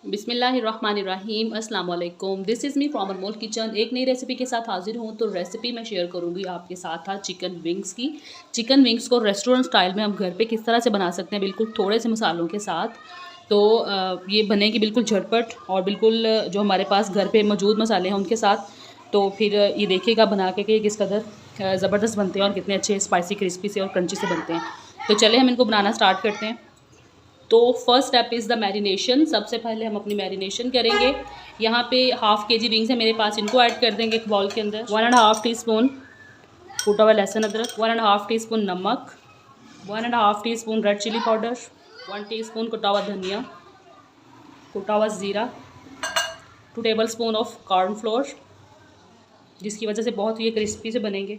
बिस्मिल्लाहिर्रहमानिर्रहीम अस्सलाम वालेकुम। This is me from Anmol kitchen. एक नई रेसिपी के साथ हाजिर हूँ। तो रेसिपी मैं शेयर करूँगी आपके साथ आज चिकन विंग्स की। चिकन विंग्स को रेस्टोरेंट स्टाइल में हम घर पे किस तरह से बना सकते हैं, बिल्कुल थोड़े से मसालों के साथ। तो ये बनेगी बिल्कुल झटपट और बिल्कुल जो हमारे पास घर पे मौजूद मसाले हैं उनके साथ। तो फिर ये देखिएगा बना के कि किस कदर ज़बरदस्त बनते हैं और कितने अच्छे स्पाइसी क्रिस्पी से और क्रंची से बनते हैं। तो चले हम इनको बनाना स्टार्ट करते हैं। तो first step is the marination. सबसे पहले हम अपनी मैरिनेशन करेंगे। यहाँ पे हाफ़ kg विंग्स है मेरे पास, इनको ऐड कर देंगे एक बाउल के अंदर। 1.5 टीस्पून कूटा हुआ लहसुन अदरक, 1.5 टीस्पून नमक, 1.5 teaspoon red chilli powder, 1 teaspoon कुटा हुआ धनिया, कुटा हुआ ज़ीरा, 2 टेबलस्पून ऑफ कॉर्नफ्लोर जिसकी वजह से बहुत ये क्रिस्पी से बनेंगे,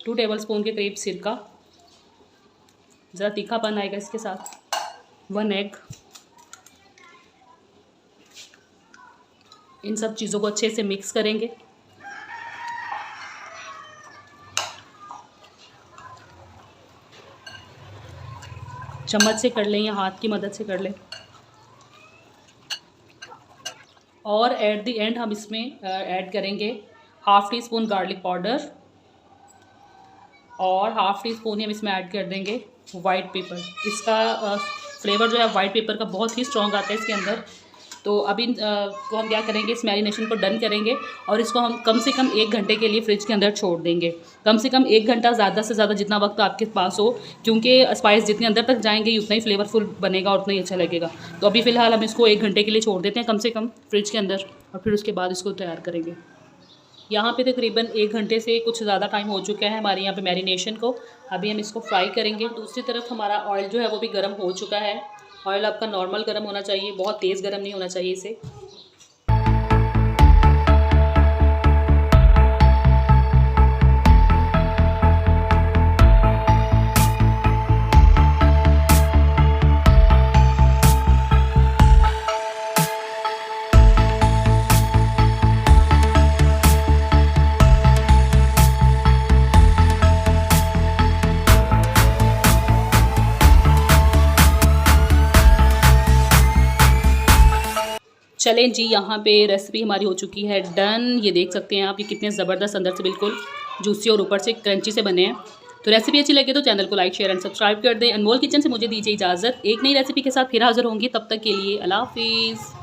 2 टेबलस्पून के करीब सिरका, ज़रा तीखापन आएगा इसके साथ, 1 एग। इन सब चीज़ों को अच्छे से मिक्स करेंगे। चम्मच से कर लें या हाथ की मदद से कर लें। और एट द एंड हम इसमें ऐड करेंगे हाफ़ टीस्पून गार्लिक पाउडर और हाफ़ टीस्पून ही हम इसमें ऐड कर देंगे वाइट पेपर। इसका फ्लेवर जो है वाइट पेपर का बहुत ही स्ट्रॉन्ग आता है इसके अंदर। तो अभी को हम क्या करेंगे, इस मैरिनेशन को डन करेंगे और इसको हम कम से कम 1 घंटे के लिए फ्रिज के अंदर छोड़ देंगे। कम से कम 1 घंटा, ज़्यादा से ज़्यादा जितना वक्त आपके पास हो, क्योंकि स्पाइस जितने अंदर तक जाएंगे उतना ही फ्लेवरफुल बनेगा और उतना ही अच्छा लगेगा। तो अभी फ़िलहाल हम इसको 1 घंटे के लिए छोड़ देते हैं कम से कम फ्रिज के अंदर, और फिर उसके बाद इसको तैयार करेंगे। यहाँ पे तकरीबन 1 घंटे से कुछ ज़्यादा टाइम हो चुका है हमारे यहाँ पे मैरिनेशन को। अभी हम इसको फ्राई करेंगे। दूसरी तरफ हमारा ऑयल जो है वो भी गर्म हो चुका है। ऑयल आपका नॉर्मल गर्म होना चाहिए, बहुत तेज़ गर्म नहीं होना चाहिए इसे। चलें जी, यहाँ पे रेसिपी हमारी हो चुकी है डन। ये देख सकते हैं आप, ये कितने ज़बरदस्त अंदर से बिल्कुल जूसी और ऊपर से क्रंची से बने हैं। तो रेसिपी अच्छी लगे तो चैनल को लाइक, शेयर एंड सब्सक्राइब कर दें। अनमोल किचन से मुझे दीजिए इजाज़त। एक नई रेसिपी के साथ फिर हाज़िर होंगी, तब तक के लिए अल्लाह हाफिज़।